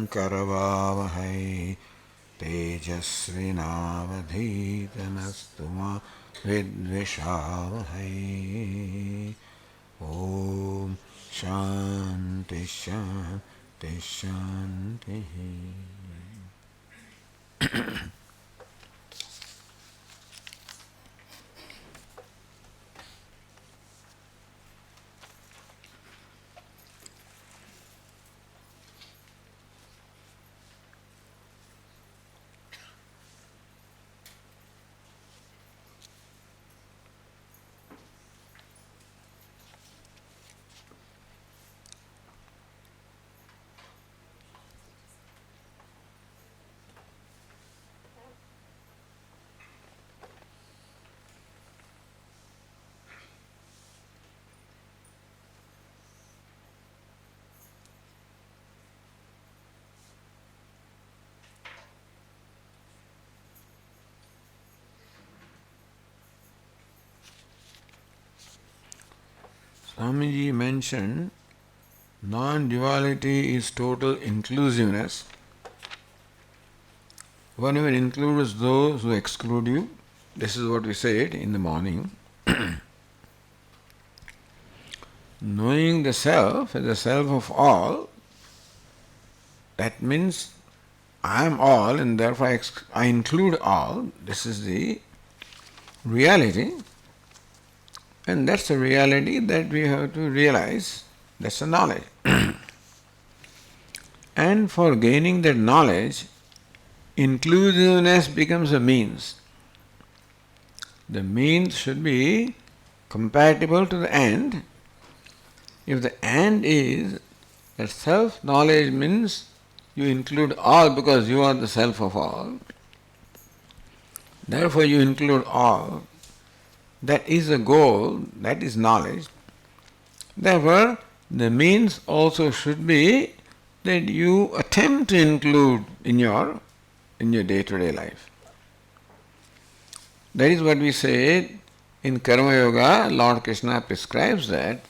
Karavavahai Tejasvinavadhitanastu ma Vidvishavahai. Om Shanti Shanti Shanti. Swamiji mentioned non-duality is total inclusiveness. One even includes those who exclude you. This is what we said in the morning. Knowing the self as the self of all, that means I am all and therefore I include all. This is the reality. And that's the reality that we have to realize. That's the knowledge. And for gaining that knowledge, inclusiveness becomes a means. The means should be compatible to the end. If the end is that self-knowledge means you include all because you are the self of all, therefore you include all. That is the goal, that is knowledge. Therefore, the means also should be that you attempt to include in your day-to-day life. That is what we said in Karma Yoga. Lord Krishna prescribes that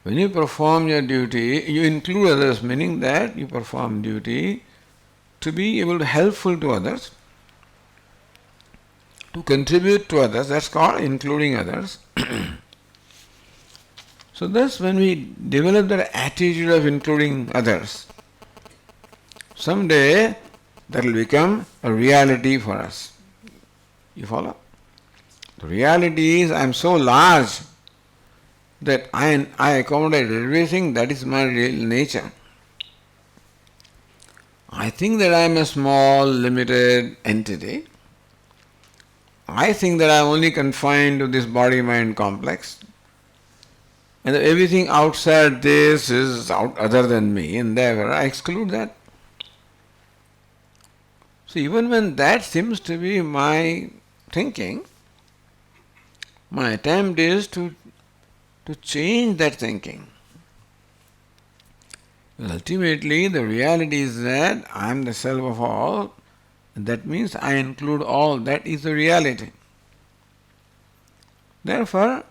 when you perform your duty, you include others, meaning that you perform duty to be able to helpful to others, to contribute to others. That's called including others. So thus when we develop that attitude of including others, someday that will become a reality for us. You follow? The reality is I am so large that I accommodate everything. That is my real nature. I think that I am a small, limited entity. I think that I am only confined to this body-mind complex. And that everything outside this is other than me, and therefore I exclude that. So even when that seems to be my thinking, my attempt is to change that thinking. Well, ultimately, the reality is that I am the self of all, and that means I include all. That is the reality. Therefore,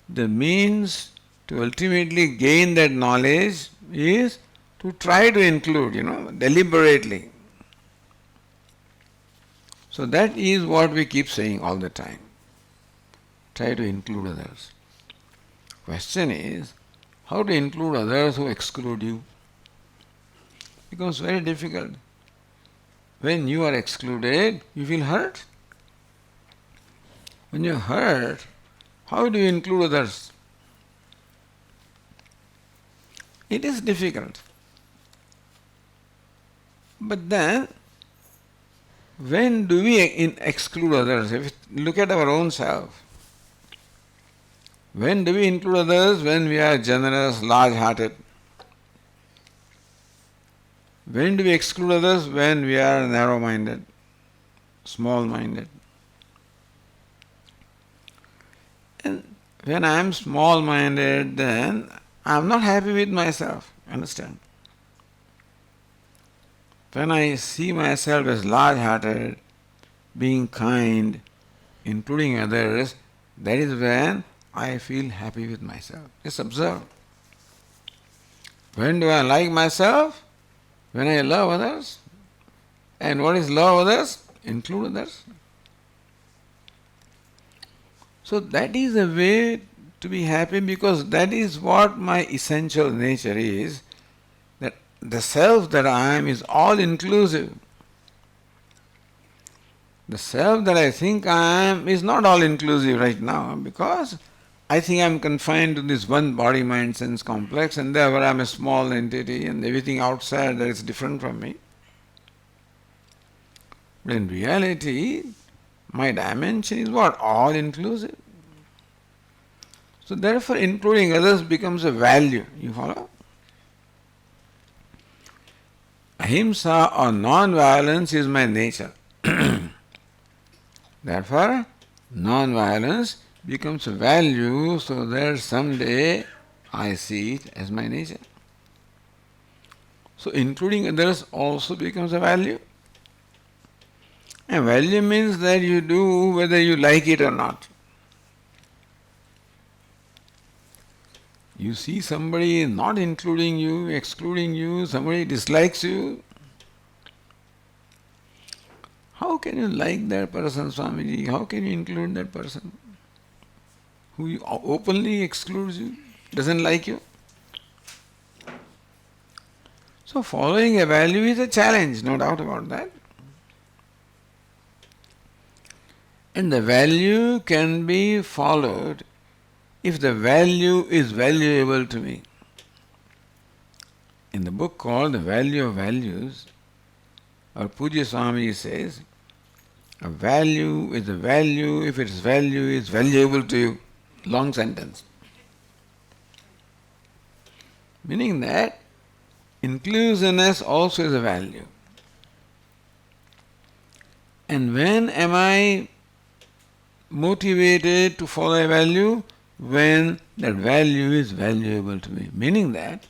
the means to ultimately gain that knowledge is to try to include, deliberately. So that is what we keep saying all the time. Try to include others. Question is, how to include others who exclude you? It becomes very difficult. When you are excluded, you feel hurt. When you are hurt, how do you include others? It is difficult. But then, when do we exclude others? If we look at our own self, when do we include others? When we are generous, large-hearted. When do we exclude others? When we are narrow-minded, small-minded. And when I am small-minded, then I am not happy with myself. Understand? When I see myself as large-hearted, being kind, including others, that is when I feel happy with myself. Just observe. When do I like myself? When I love others, and what is love others? Include others. So that is a way to be happy, because that is what my essential nature is, that the self that I am is all inclusive. The self that I think I am is not all inclusive right now, because I think I am confined to this one body, mind, sense complex, and therefore I am a small entity and everything outside that is different from me. But in reality, my dimension is what? All inclusive. So therefore including others becomes a value. You follow? Ahimsa or non-violence is my nature. Therefore, non-violence becomes a value, so that someday I see it as my nature. So including others also becomes a value. And value means that you do whether you like it or not. You see somebody not including you, excluding you, somebody dislikes you. How can you like that person, Swamiji? How can you include that person who openly excludes you, doesn't like you? So following a value is a challenge, no doubt about that. And the value can be followed if the value is valuable to me. In the book called The Value of Values, our Puja Swami says, a value is a value if its value is valuable to you. Long sentence. Meaning that inclusiveness also is a value. And when am I motivated to follow a value? When that value is valuable to me. Meaning that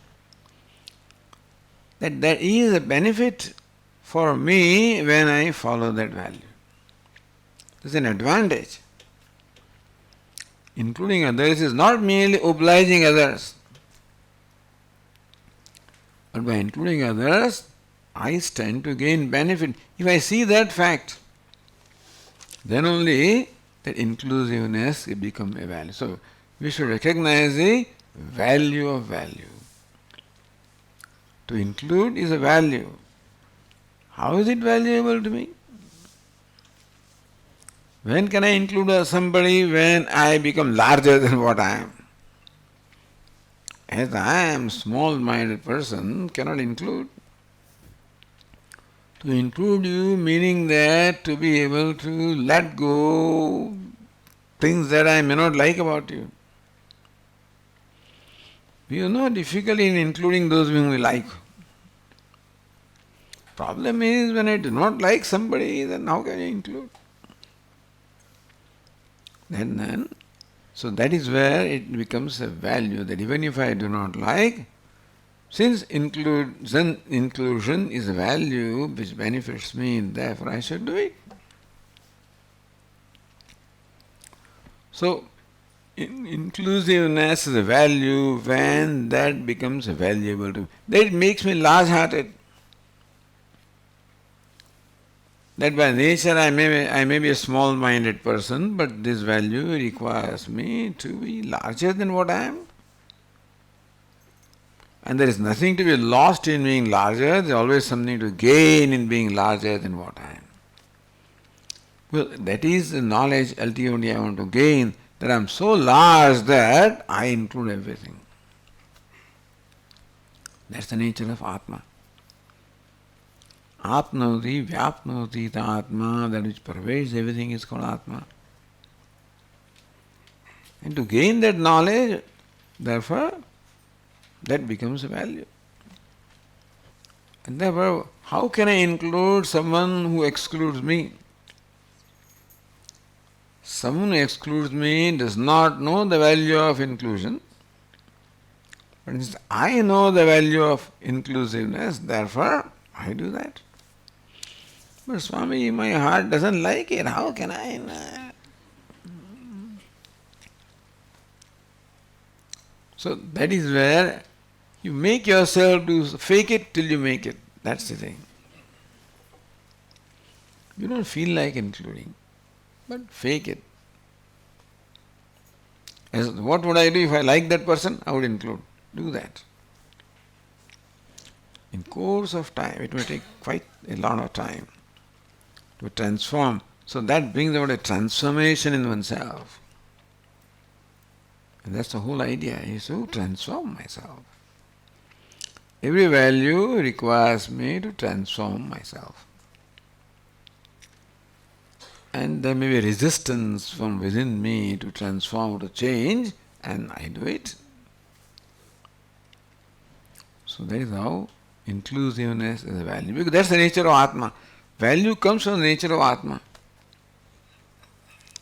there is a benefit for me when I follow that value. There's an advantage. Including others is not merely obliging others, but by including others, I stand to gain benefit. If I see that fact, then only that inclusiveness will become a value. So we should recognize the value of value. To include is a value. How is it valuable to me? When can I include somebody? When I become larger than what I am. As I am a small-minded person, cannot include. To include you meaning that to be able to let go things that I may not like about you. We have no difficulty in including those whom we like. Problem is when I do not like somebody, then how can I include? So that is where it becomes a value, that even if I do not like, since inclusion is a value which benefits me, therefore I should do it. So inclusiveness is a value when that becomes valuable to me. That makes me large-hearted. That by nature I may be a small-minded person, but this value requires me to be larger than what I am. And there is nothing to be lost in being larger, there is always something to gain in being larger than what I am. Well, that is the knowledge ultimately I want to gain, that I am so large that I include everything. That's the nature of Atma. Apnoti, Vyapnoti, the Atma, that which pervades everything is called Atma. And to gain that knowledge, therefore, that becomes a value. And therefore, how can I include someone who excludes me? Someone who excludes me does not know the value of inclusion. But since I know the value of inclusiveness, therefore, I do that. But Swami, my heart doesn't like it. How can I? So that is where you make yourself to fake it till you make it. That's the thing. You don't feel like including, but fake it. What would I do if I like that person? I would include. Do that. In course of time, it may take quite a lot of time to transform. So that brings about a transformation in oneself. And that's the whole idea, is to transform myself. Every value requires me to transform myself. And there may be resistance from within me to transform, to change, and I do it. So that is how inclusiveness is a value. Because that's the nature of Atma. Value comes from the nature of Atma.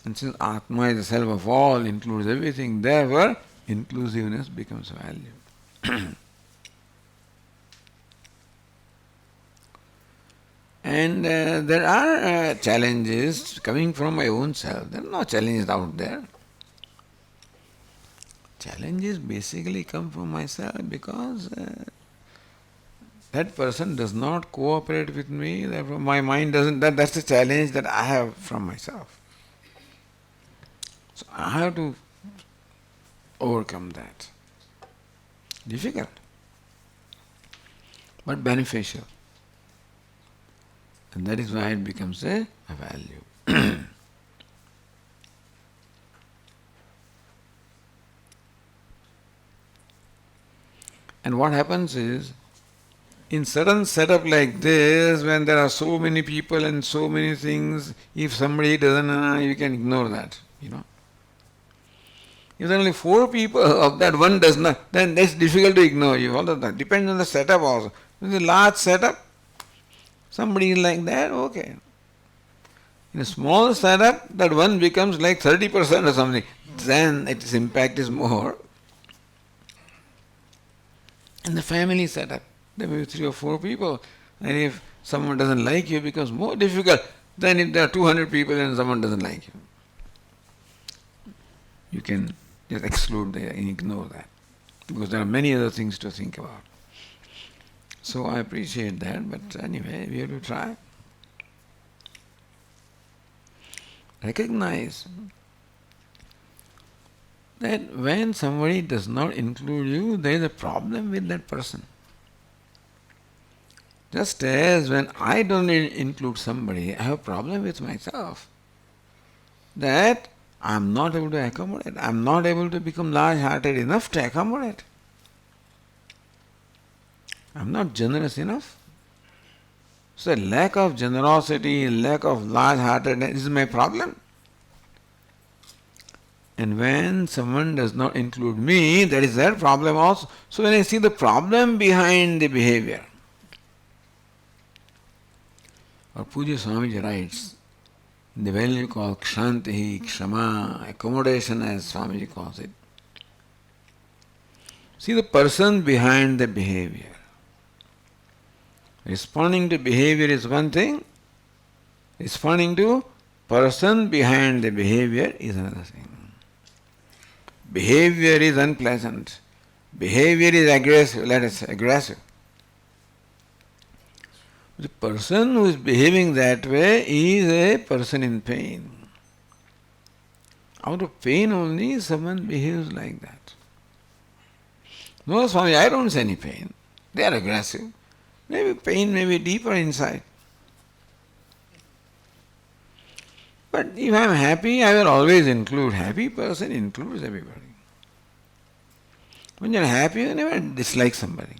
And since Atma is the self of all, includes everything, therefore inclusiveness becomes value. And there are challenges coming from my own self. There are no challenges out there. Challenges basically come from myself because that person does not cooperate with me, therefore my mind doesn't. That's the challenge that I have from myself. So I have to overcome that. Difficult, but beneficial. And that is why it becomes a value. And what happens is, in certain setup like this, when there are so many people and so many things, if somebody doesn't, you can ignore that, If there are only 4 people, of that one does not, then it's difficult to ignore you. All of that depends on the setup also. If it's a large setup, somebody is like that, okay. In a small setup, that one becomes like 30% or something. Then its impact is more. In the family setup, there may be 3 or 4 people. And if someone doesn't like you, it becomes more difficult than if there are 200 people and someone doesn't like you. You can just exclude that and ignore that. Because there are many other things to think about. So I appreciate that, but anyway, we have to try. Recognize that when somebody does not include you, there is a problem with that person. Just as when I don't include somebody, I have a problem with myself. That I am not able to accommodate. I am not able to become large-hearted enough to accommodate. I am not generous enough. So lack of generosity, lack of large-heartedness is my problem. And when someone does not include me, that is their problem also. So when I see the problem behind the behavior, or Puja Swamiji writes, the value called Kshanti, Kshama, accommodation as Swamiji calls it. See the person behind the behavior. Responding to behavior is one thing, responding to person behind the behavior is another thing. Behavior is unpleasant. Behavior is aggressive, let us say aggressive. The person who is behaving that way is a person in pain. Out of pain only someone behaves like that. No, Swami, I don't see any pain. They are aggressive. Maybe pain may be deeper inside. But if I am happy, I will always include. Happy person includes everybody. When you are happy, you never dislike somebody.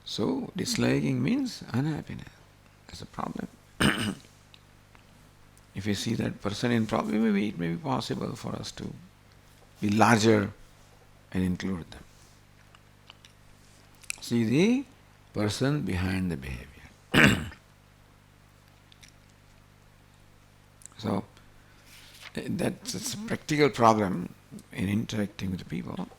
So, disliking means unhappiness. That's a problem. If you see that person in problem, maybe it may be possible for us to be larger and include them. See the person behind the behavior. So, that's a practical problem in interacting with people.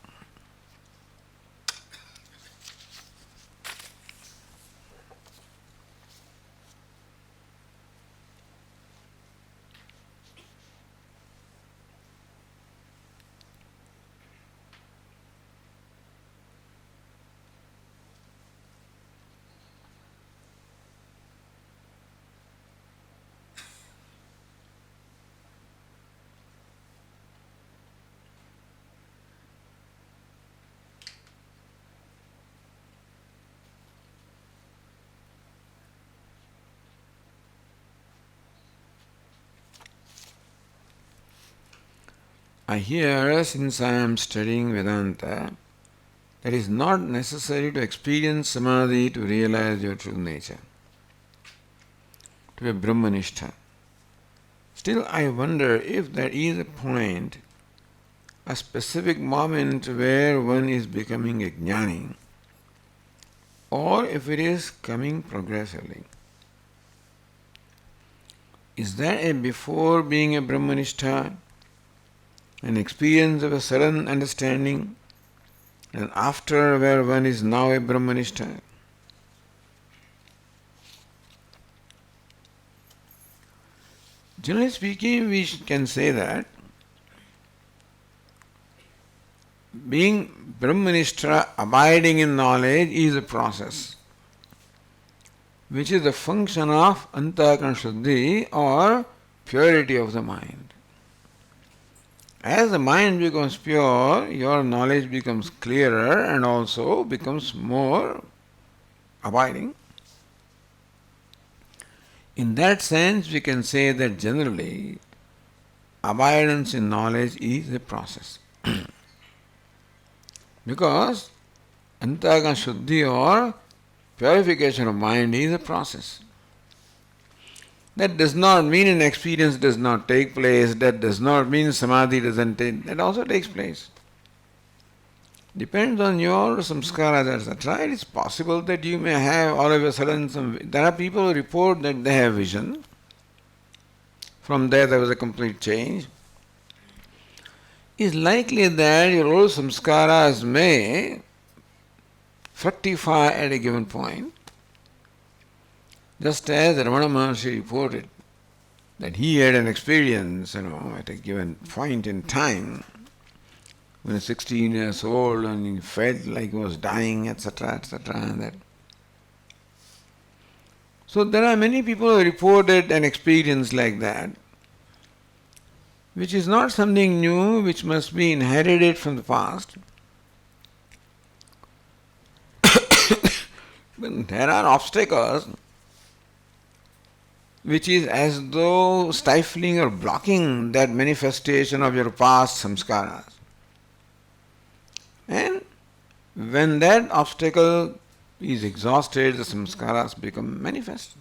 I hear, since I am studying Vedanta, that it is not necessary to experience samadhi to realize your true nature, to be Brahmanistha. Still, I wonder if there is a point, a specific moment where one is becoming a jnani, or if it is coming progressively. Is there a before being a Brahmanistha, an experience of a sudden understanding, and after where one is now a Brahmanistha? Generally speaking, we can say that being Brahmanistha, abiding in knowledge, is a process which is the function of Antahkarana Shuddhi or purity of the mind. As the mind becomes pure, your knowledge becomes clearer and also becomes more abiding. In that sense, we can say that generally, abidance in knowledge is a process. Because Antahkarana Shuddhi or purification of mind is a process. That does not mean an experience does not take place, that does not mean samadhi doesn't take, that also takes place. Depends on your samskaras, etc. It is possible that you may have all of a sudden there are people who report that they have vision. From there was a complete change. It is likely that your old samskaras may fructify at a given point, just as Ramana Maharshi reported that he had an experience, at a given point in time when he was 16 years old and he felt like he was dying, etc., etc. And that. So there are many people who reported an experience like that, which is not something new, which must be inherited from the past. But there are obstacles which is as though stifling or blocking that manifestation of your past samskaras. And when that obstacle is exhausted, the samskaras become manifest.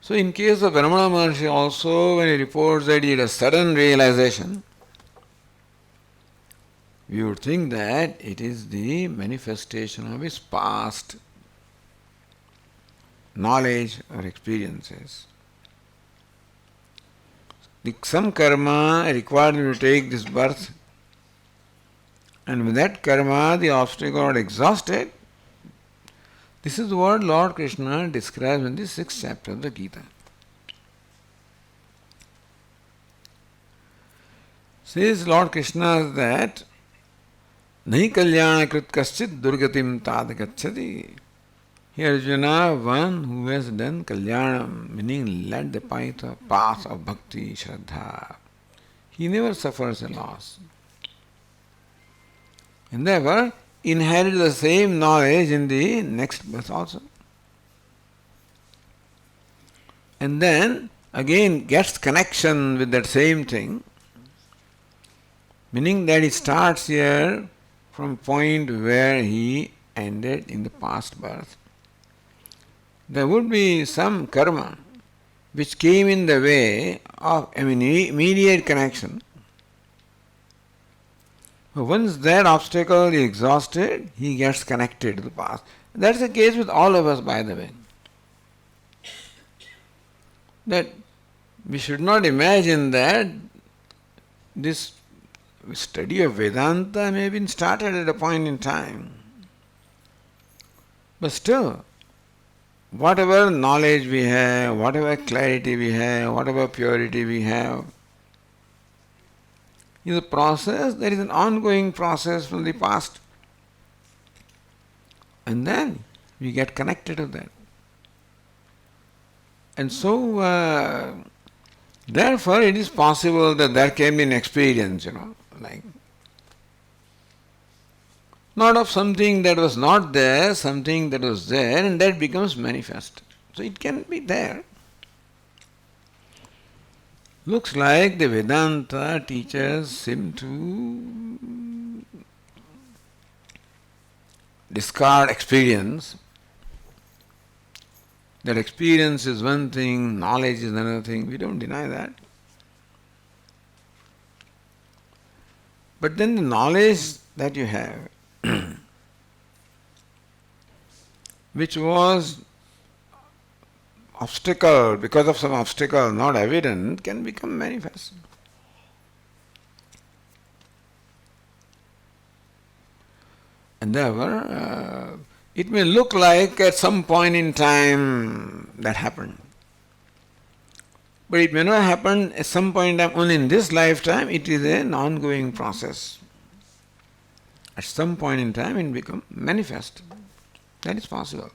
So in case of Ramana Maharshi also, when he reports that he had a sudden realization, we would think that it is the manifestation of his past knowledge or experiences. Some karma required him to take this birth, and with that karma the obstacle got exhausted. This is what Lord Krishna describes in the 6th chapter of the Gita. Says Lord Krishna that Nahi kalyana krit kaschit durgatim tad gacchati. Here Arjuna, one who has done kalyanam, meaning led the path of bhakti, shraddha, he never suffers a loss. And therefore inherit the same knowledge in the next birth also. And then again gets connection with that same thing, meaning that he starts here from point where he ended in the past birth. There would be some karma which came in the way of immediate connection. But once that obstacle is exhausted, he gets connected to the past. That's the case with all of us, by the way. That we should not imagine that this study of Vedanta may have been started at a point in time. But still, whatever knowledge we have, whatever clarity we have, whatever purity we have, is a process, there is an ongoing process from the past. And then we get connected to that. And so, therefore it is possible that there can be an experience, like not of something that was not there, something that was there, and that becomes manifest. So it can be there. Looks like the Vedanta teachers seem to discard experience. That experience is one thing, knowledge is another thing. We don't deny that. But then the knowledge that you have, which was obstacle, because of some obstacle not evident, can become manifest. And therefore, it may look like at some point in time that happened. But it may not happen at some point in time only in this lifetime. It is an ongoing process. At some point in time it becomes manifest. That is possible.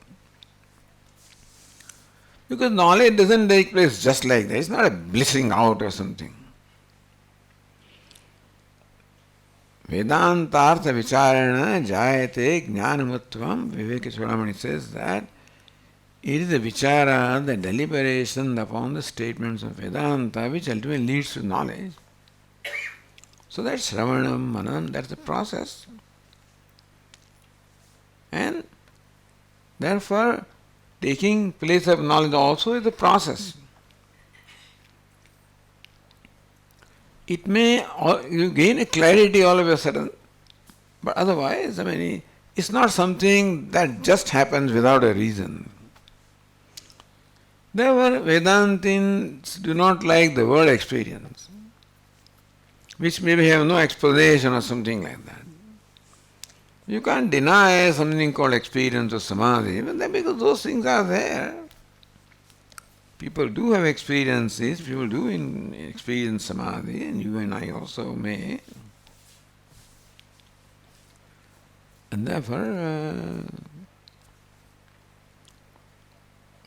Because knowledge doesn't take place just like that. It's not a blissing out or something. Vedantartha vicharana jayate jnanamatvam. Viveka Chodamani says that it is the vichara, the deliberation upon the statements of Vedanta which ultimately leads to knowledge. So that's Shravanam, Manam, that's the process. And therefore, taking place of knowledge also is the process. It may, you gain a clarity all of a sudden, but otherwise, it's not something that just happens without a reason. Therefore, Vedantins do not like the word experience, which maybe have no explanation or something like that. You can't deny something called experience or samadhi, but then because those things are there. People do have experiences, people do experience samadhi, and you and I also may. And therefore,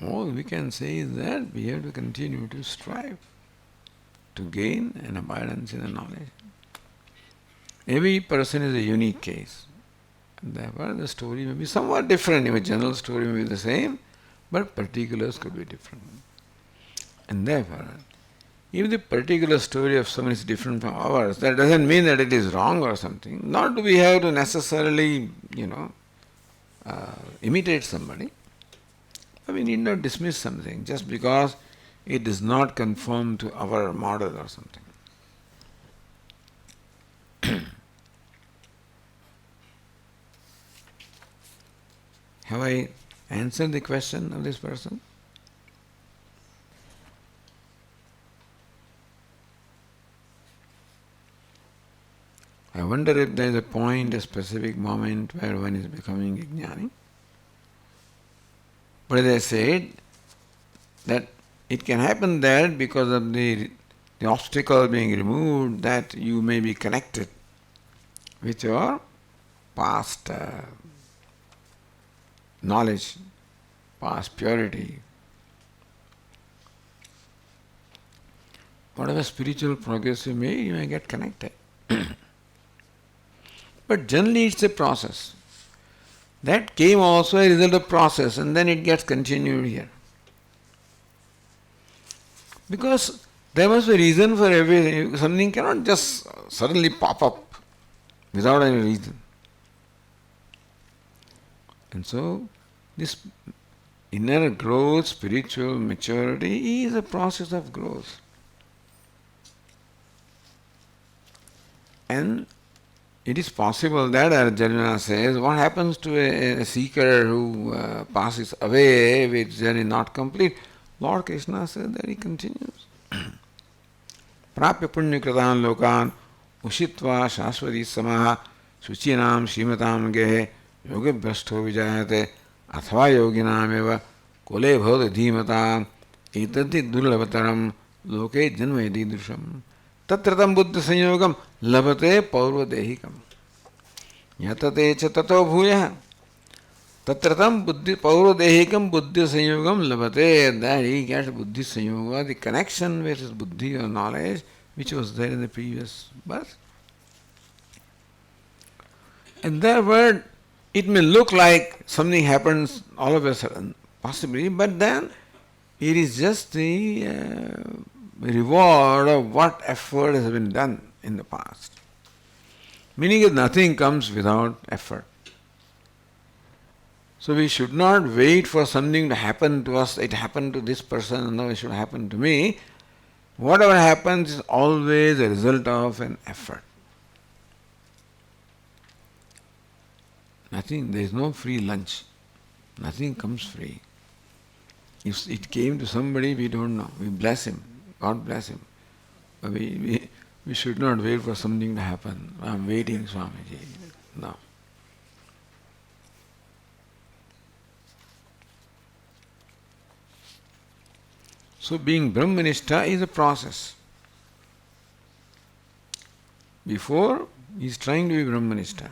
all we can say is that we have to continue to strive to gain an abundance in the knowledge. Every person is a unique case. And therefore, the story may be somewhat different. A general story may be the same, but particulars could be different. And therefore, if the particular story of someone is different from ours, that doesn't mean that it is wrong or something. Nor do we have to necessarily, imitate somebody. But we need not dismiss something just because it does not conform to our model or something. Have I answered the question of this person? I wonder if there is a point, a specific moment where one is becoming a jnani. But as I said, that it can happen there because of the obstacle being removed, that you may be connected with your past knowledge, past purity. Whatever spiritual progress you may get connected. But generally it's a process. That came also a result of process, and then it gets continued here. Because there must be a reason for everything. Something cannot just suddenly pop up without any reason. And so, this inner growth, spiritual maturity is a process of growth. And it is possible that, as Arjuna says, what happens to a seeker who passes away with journey not complete? Lord Krishna says that he continues. Prapya punyakritan lokan ushitva shaswati samaha suchinam shimatam gehe yoga brashto vijayate athva yoginam eva kole bhavati dhimatam etati durlabhataram loke janma ididrusham tatratam buddha sanyogam labhate paurvadehikam yatate cha tato bhuyah tatratam buddhi paurvadehikam buddhi sanyogam labhate. That he gets buddhi sanyoga, the connection with his buddhi or knowledge which was there in the previous birth. And therefore it may look like something happens all of a sudden, possibly, but then it is just the reward of what effort has been done in the past. Meaning that nothing comes without effort. So we should not wait for something to happen to us. It happened to this person, now it should happen to me. Whatever happens is always a result of an effort. Nothing, there is no free lunch. Nothing comes free. If it came to somebody, we don't know. We bless him. God bless him. But we should not wait for something to happen. I'm waiting, Swamiji. No. So being Brahmanistha is a process. Before, he is trying to be Brahmanistha.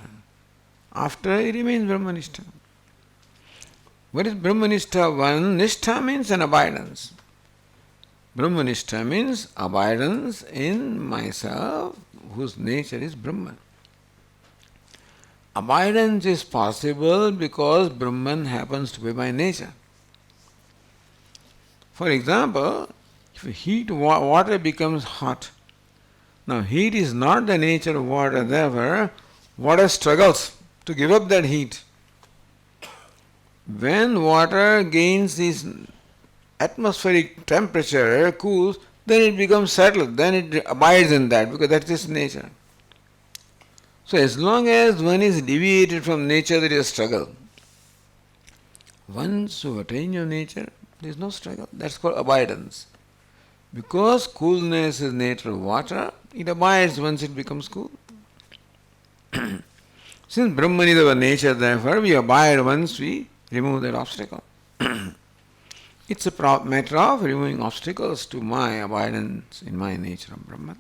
After, he remains Brahmanistha. What is Brahmanistha? One, Nishtha means an abidance. Brahmanistha means abidance in myself, whose nature is Brahman. Abidance is possible because Brahman happens to be my nature. For example, if heat water becomes hot. Now heat is not the nature of water, therefore water struggles to give up that heat. When water gains this atmospheric temperature, cools, then it becomes settled, then it abides in that because that's its nature. So as long as one is deviated from nature, there is a struggle. Once you attain your nature, there is no struggle. That's called abidance. Because coolness is nature of water, it abides once it becomes cool. Since Brahman is our nature, therefore, we abide once we remove that obstacle. It's a matter of removing obstacles to my abidance in my nature of Brahman.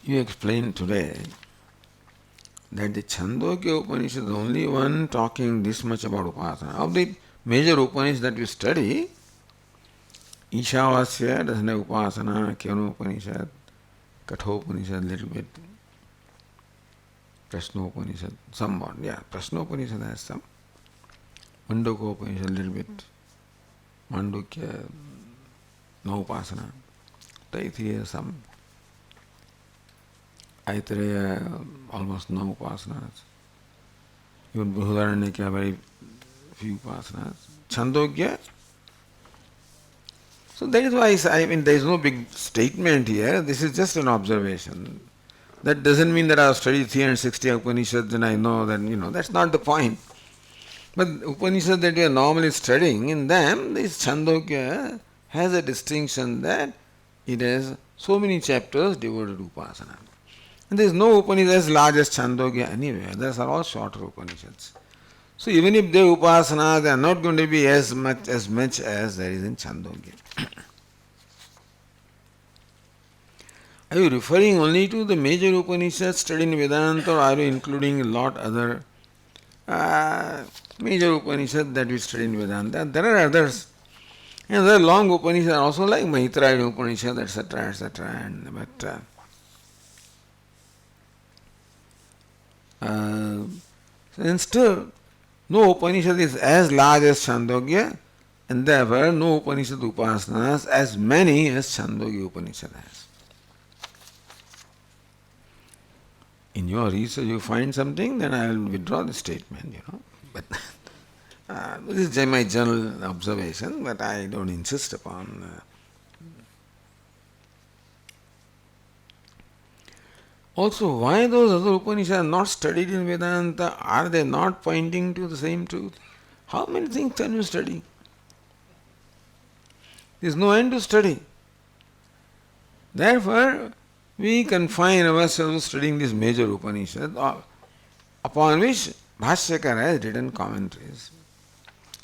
You explained today that the Chandogya Upanishad is the only one talking this much about Upasana. Of the major Upanishads that we study, Ishavasya doesn't have Upasana, Que Ans Upanishad, Kathopanishad little bit, Prashnopanishad somewhat, Prashnopanishad has some, Mandokopanishad little bit, Mandukya, no Upasana, Taittiriya some, Aitareya almost no upasanas. Even Brihadaranyaka very few upasanas. Chandogya. So that is why there is no big statement here. This is just an observation. That doesn't mean that I have studied 360 Upanishads and I know that, that's not the point. But Upanishads that we are normally studying, in them, this Chandogya has a distinction that it has so many chapters devoted to Upasana. And there is no Upanishad as large as Chandogya anywhere. Those are all shorter Upanishads. So even if they are Upasana, they are not going to be as much as there is in Chandogya. Are you referring only to the major Upanishads studied in Vedanta, or are you including a lot other major Upanishads that we study in Vedanta? There are others. And there are long Upanishads also like Maitreya Upanishad, etc., etc. And still, no Upanishad is as large as Chandogya, and therefore no Upanishad Upasanas as many as Chandogya Upanishad has. In your research you find something, then I will withdraw the statement, But this is my general observation, but I don't insist upon. Also, why those other Upanishads are not studied in Vedanta? Are they not pointing to the same truth? How many things can you study? There is no end to study. Therefore, we confine ourselves studying this major Upanishad upon which Bhashyakara has written commentaries.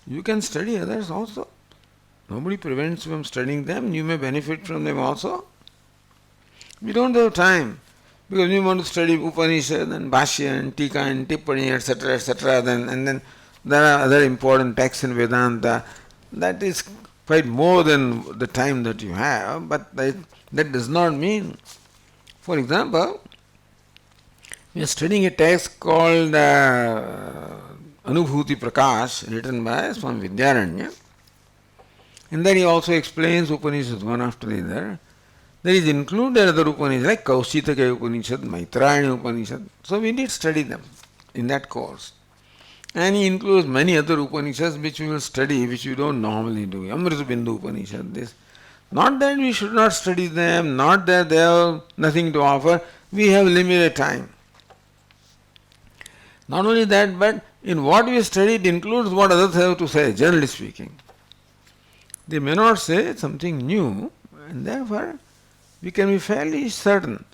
You can study others also. Nobody prevents you from studying them. You may benefit from them also. We don't have time because we want to study Upanishad and Bhashya and Tika and Tippani, etc. Then there are other important texts in Vedanta. That is quite more than the time that you have, but that does not mean. For example, we are studying a text called Anubhuti Prakash, written by Swami Vidyaranya. And then he also explains Upanishads one after the other. There is included other Upanishads like Kaushitaka Upanishad, Maitrayani Upanishad. So we did study them in that course. And he includes many other Upanishads which we will study, which we don't normally do. Amritabindu Upanishad, this. Not that we should not study them, not that they have nothing to offer. We have limited time. Not only that, but in what we study, it includes what others have to say, generally speaking. They may not say something new, and therefore we can be fairly certain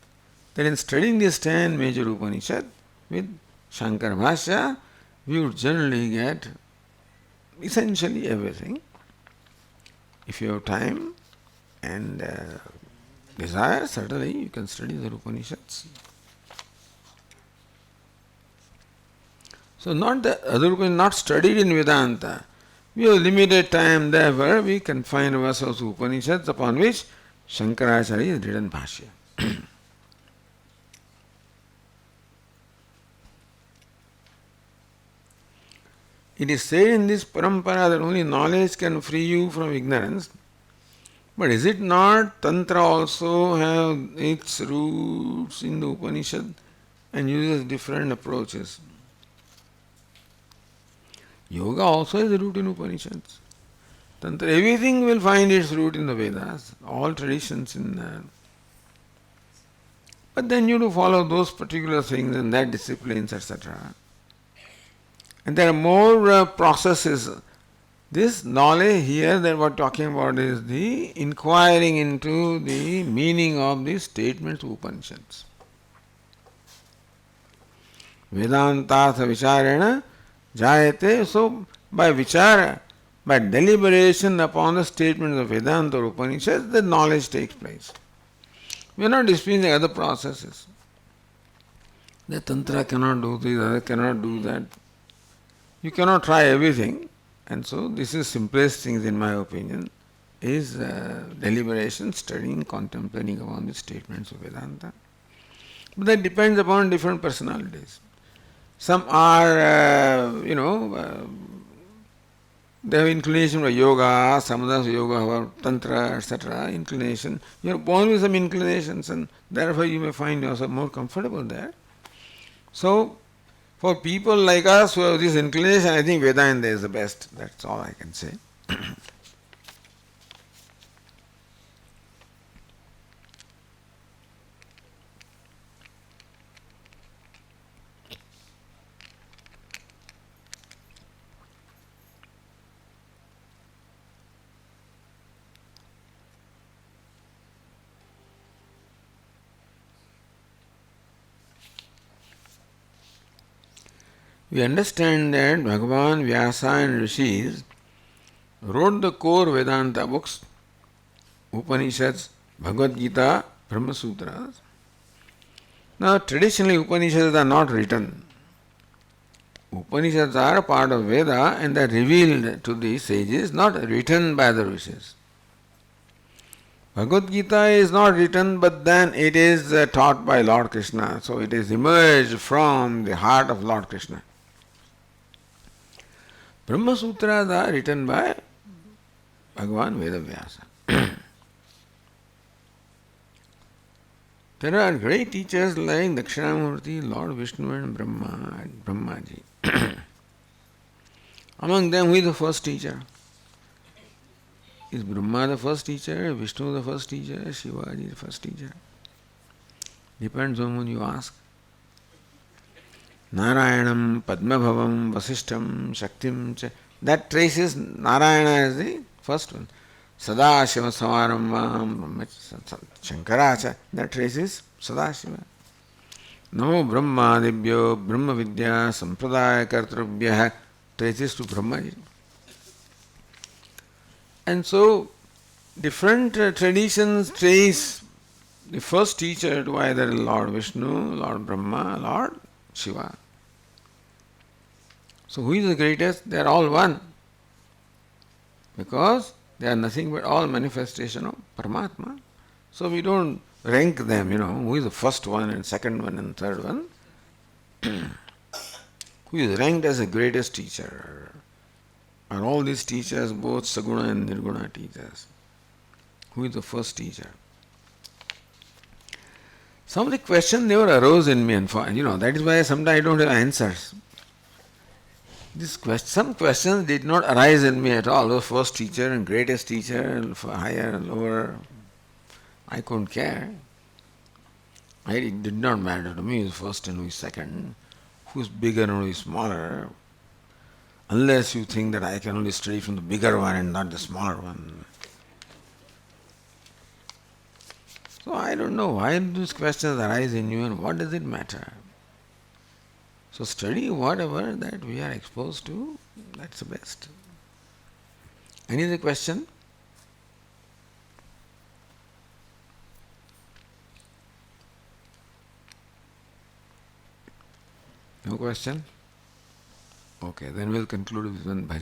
that in studying these 10 major Upanishads with Shankara Bhashya, we would generally get essentially everything. If you have time and desire, certainly you can study the Upanishads. So not the other Upanishads not studied in Vedanta. We have limited time, therefore we confine ourselves to Upanishads upon which Shankaracharya has written Bhashya. It is said in this parampara that only knowledge can free you from ignorance. But is it not Tantra also have its roots in the Upanishad and uses different approaches? Yoga also has a root in Upanishads. Tantra, everything will find its root in the Vedas, all traditions in that. But then you have to follow those particular things and that disciplines, etc. And there are more processes. This knowledge here that we are talking about is the inquiring into the meaning of the statements of Upanishads. Vedantartha vicharena jayate. So by vichara, by deliberation upon the statements of Vedanta or Upanishads, the knowledge takes place. We are not disputing the other processes. The Tantra cannot do this, other cannot do that. You cannot try everything, and so this is simplest things in my opinion, is deliberation, studying, contemplating upon the statements of Vedanta. But that depends upon different personalities. Some are, they have inclination for yoga, some others yoga or tantra, etc. Inclination. You are born with some inclinations, and therefore you may find yourself more comfortable there. So, for people like us who have this inclination, I think Vedanta is the best. That's all I can say. We understand that Bhagavan, Vyasa and Rishis wrote the core Vedanta books, Upanishads, Bhagavad Gita, Brahma Sutras. Now traditionally Upanishads are not written. Upanishads are a part of Veda and they are revealed to the sages, not written by the Rishis. Bhagavad Gita is not written, but then it is taught by Lord Krishna, so it is emerged from the heart of Lord Krishna. Brahma Sutras are written by Bhagavan Vedavyasa. There are great teachers like Dakshinamurti, Lord Vishnu and Brahmaji. Among them, who is the first teacher? Is Brahma the first teacher, Vishnu the first teacher, Shivaji the first teacher? Depends on whom you ask. Narayanam, Padmabhavam, Vasishtam, Shaktim, that traces Narayana as the first one. Sadashiva Samarambam Shankaracha. That traces Sadashiva. No Brahmadibhyo Brahma Vidya Sampradaya Kartrubhyah traces to Brahmaji. And so different traditions trace the first teacher to either Lord Vishnu, Lord Brahma, Lord Shiva. So who is the greatest? They are all one. Because they are nothing but all manifestation of Paramatma. So we don't rank them, who is the first one and second one and third one. Who is ranked as the greatest teacher? Are all these teachers both Saguna and Nirguna teachers? Who is the first teacher? Some of the questions never arose in me, and that is why sometimes I don't have answers. Some questions did not arise in me at all. The first teacher and greatest teacher, and higher and lower, I couldn't care. It did not matter to me who is first and who is second, who is bigger and who is smaller, unless you think that I can only study from the bigger one and not the smaller one. So I don't know why these questions arise in you and what does it matter. So study whatever that we are exposed to, that's the best. Any other question? No question? Okay, then we'll conclude with one bhajan.